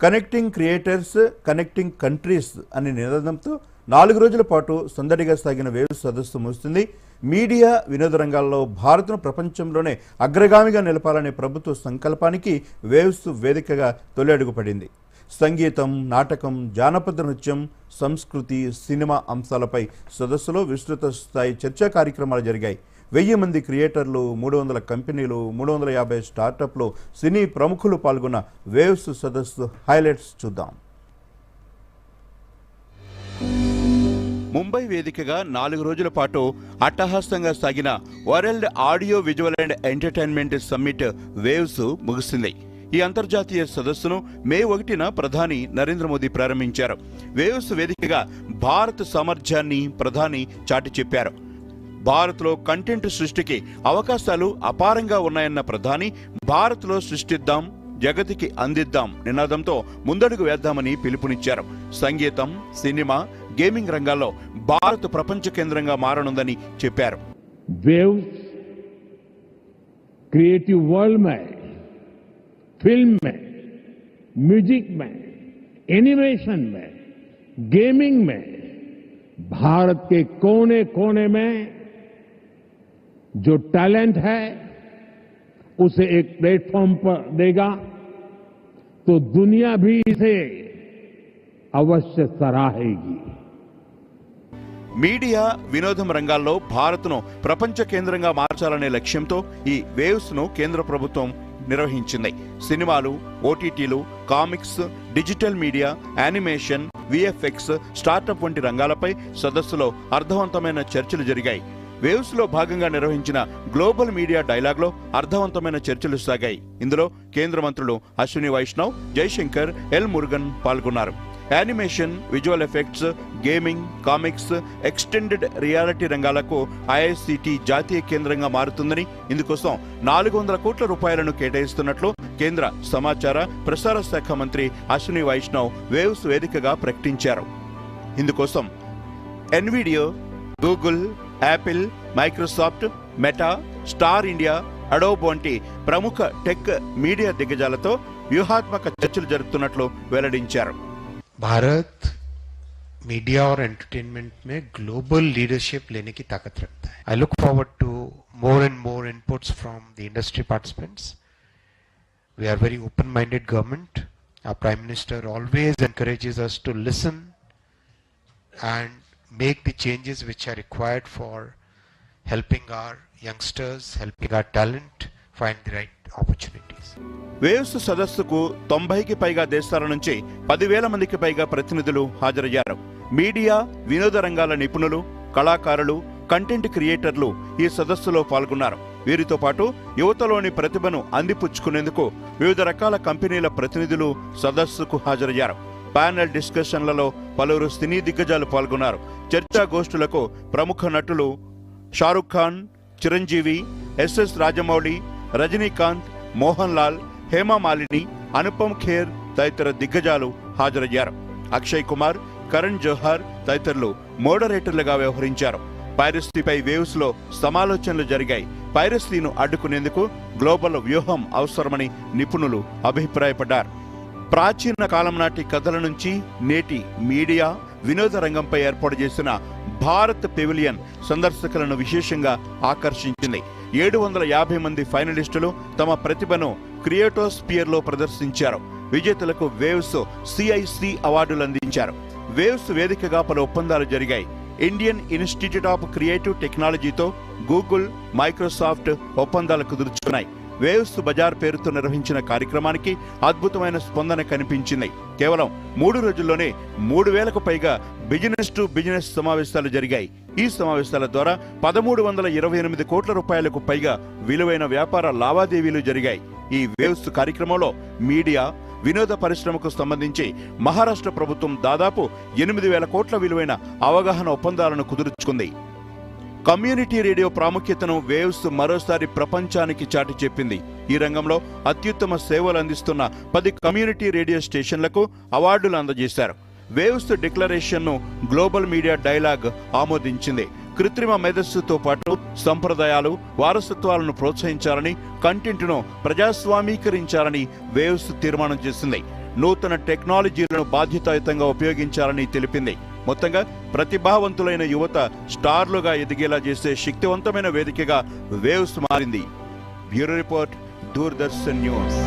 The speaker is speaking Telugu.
కనెక్టింగ్ క్రియేటర్స్ కనెక్టింగ్ కంట్రీస్ అనే నినాదంతో 4 రోజుల పాటు సందడిగా సాగిన వేవ్స్ సదస్సు ముగిసింది. మీడియా వినోద రంగాల్లో భారత్ను ప్రపంచంలోనే అగ్రగామిగా నిలపాలనే ప్రభుత్వ సంకల్పానికి వేవ్స్ వేదికగా తొలి అడుగు పడింది. సంగీతం, నాటకం, జానపద నృత్యం, సంస్కృతి, సినిమా అంశాలపై సదస్సులో విస్తృత స్థాయి చర్చా కార్యక్రమాలు జరిగాయి. 1000 మంది క్రియేటర్లు, 300 కంపెనీలు, 350 స్టార్టప్లు, సినీ ప్రముఖులు పాల్గొన్న వేవ్స్ సదస్సు హైలైట్స్ చూద్దాం. ముంబై వేదికగా 4 రోజుల పాటు అట్టహాసంగా సాగిన world audio visual and entertainment summit waves ముగిసింది. ఈ అంతర్జాతీయ సదస్సును మే 1న ప్రధాని నరేంద్ర మోదీ ప్రారంభించారు. వేవ్స్ వేదికగా భారత్ సామర్థ్యాన్ని ప్రధాని చాటి చెప్పారు. భారత్లో కంటెంట్ సృష్టికి అవకాశాలు అపారంగా ఉన్నాయన్న ప్రధాని, భారత్లో సృష్టిద్దాం, జగతికి అందిద్దాం నినాదంతో ముందడుగు వేద్దామని పిలుపునిచ్చారు. సంగీతం, సినిమా, గేమింగ్ రంగాల్లో భారత్ ప్రపంచ కేంద్రంగా మారనుందని చెప్పారు. వేవ్స్ క్రియేటివ్ వరల్డ్ में, फिल्म में, म्यूजिक में, एनिमेशन में, गेमिंग में भारत के कोने कोने में जो टैलेंट है उसे एक प्लेटफॉर्म पर देगा तो दुनिया भी इसे अवश्य सराहेगी. మీడియా వినోదం రంగాల్లో భారత్ను ప్రపంచ కేంద్రంగా మార్చాలనే లక్ష్యంతో ఈ వేవ్స్ ను కేంద్ర ప్రభుత్వం నిర్వహించింది. సినిమాలు, ఓటీటీలు, comics, digital media, animation, VFX, startup వంటి రంగాలపై సదస్సులో అర్థవంతమైన చర్చలు జరిగాయి. వేవ్స్ లో భాగంగా నిర్వహించిన గ్లోబల్ మీడియా డైలాగ్ లో అర్థవంతమైన చర్చలు సాగాయి. ఇందులో కేంద్ర మంత్రులు అశ్విని వైష్ణవ్, జైశంకర్, ఎల్ మురుగన్ పాల్గొన్నారు. Animation, visual effects, gaming, comics, extended reality రంగాలకు ఐఐసిటి జాతీయ కేంద్రంగా మారుతుందని, ఇందుకోసం 400 కోట్ల రూపాయలను కేటాయిస్తున్నట్లు కేంద్ర సమాచార ప్రసార శాఖ మంత్రి అశ్విని వైష్ణవ్ వేవ్స్ వేదికగా ప్రకటించారు. ఇందుకోసం Nvidia, Google, Apple, Microsoft, Meta, Star India, Adobe వంటి ప్రముఖ టెక్ మీడియా దిగ్గజాలతో వ్యూహాత్మక చర్చలు జరుపుతున్నట్లు వెల్లడించారు. भारत मीडिया और एंटरटेनमेंट में ग्लोबल लीडरशिप लेने की ताकत रखता है. I look forward to more and more inputs from the industry participants. We are very open-minded government. Our Prime Minister always encourages us to listen and make the changes which are required for helping our youngsters, helping our talent find the right opportunities. Waves సదస్సుకు 90కి పైగా దేశాల నుంచి 10,000 మందికి పైగా ప్రతినిధులు హాజరయ్యారు. మీడియా, వినోద రంగాల నిపుణులు, కళాకారులు, కంటెంట్ క్రియేటర్లు ఈ సదస్సులో పాల్గొన్నారు. వీరితో పాటు యువతలోని ప్రతిభను అందిపుచ్చుకునేందుకు వివిధ రకాల కంపెనీల ప్రతినిధులు సదస్సుకు హాజరయ్యారు. ప్యానెల్ డిస్కషన్లలో పలువురు సినీ దిగ్గజాలు పాల్గొన్నారు. చర్చా గోష్ఠులకు ప్రముఖ నటులు షారుఖ్ ఖాన్, చిరంజీవి, ఎస్ఎస్ రాజమౌళి, రజనీకాంత్, మోహన్ లాల్, హేమా మాలిని, అనుపమ్ ఖేర్ తదితర దిగ్గజాలు హాజరయ్యారు. అక్షయ్ కుమార్, కరణ్ జోహార్ తదితరులు మోడరేటర్లుగా వ్యవహరించారు. పైరసీపై వేవ్స్ లో సమాలోచనలు జరిగాయి. పైరసీను అడ్డుకునేందుకు గ్లోబల్ వ్యూహం అవసరమని నిపుణులు అభిప్రాయపడ్డారు. ప్రాచీన కాలం నాటి కథల నుంచి నేటి మీడియా, వినోద రంగంపై ఏర్పాటు చేసిన భారత్ పెవిలియన్ సందర్శకులను విశేషంగా ఆకర్షించింది. 750 మంది ఫైనలిస్టులు తమ ప్రతిభను క్రియేటోస్పియర్ లో ప్రదర్శించారు. విజేతలకు వేవ్స్ సిఐసి అవార్డులు అందించారు. వేవ్స్ వేదికగా పలు ఒప్పందాలు జరిగాయి. ఇండియన్ ఇన్స్టిట్యూట్ ఆఫ్ క్రియేటివ్ టెక్నాలజీతో గూగుల్, మైక్రోసాఫ్ట్ ఒప్పందాలు కుదుర్చుకున్నాయి. వేవ్స్ బజార్ పేరుతో నిర్వహించిన కార్యక్రమానికి అద్భుతమైన స్పందన కనిపించింది. కేవలం 3 రోజుల్లోనే 3,000కు పైగా బిజినెస్ టు బిజినెస్ సమావేశాలు జరిగాయి. ఈ సమావేశాల ద్వారా 1,328 కోట్ల రూపాయలకు పైగా విలువైన వ్యాపార లావాదేవీలు జరిగాయి. ఈ వేవ్స్ కార్యక్రమంలో మీడియా, వినోద పరిశ్రమకు సంబంధించి మహారాష్ట్ర ప్రభుత్వం దాదాపు 8,000 కోట్ల విలువైన అవగాహన ఒప్పందాలను కుదుర్చుకుంది. కమ్యూనిటీ రేడియో ప్రాముఖ్యతను వేవ్స్ మరోసారి ప్రపంచానికి చాటి చెప్పింది. ఈ రంగంలో అత్యుత్తమ సేవలు అందిస్తున్న 10 కమ్యూనిటీ రేడియో స్టేషన్లకు అవార్డులు అందజేశారు. వేవ్స్ డిక్లరేషన్ ను గ్లోబల్ మీడియా డైలాగ్ ఆమోదించింది. కృత్రిమ మేధస్సుతో పాటు సంప్రదాయాలు, వారసత్వాలను ప్రోత్సహించాలని, కంటెంట్ను ప్రజాస్వామీకరించాలని వేవ్స్ తీర్మానం చేసింది. నూతన టెక్నాలజీలను బాధ్యతాయుతంగా ఉపయోగించాలని తెలిపింది. మొత్తంగా ప్రతిభావంతులైన యువత స్టార్లుగా ఎదిగేలా చేసే శక్తివంతమైన వేదికగా వేవ్స్ మారింది. Bureau report, Doordarshan news.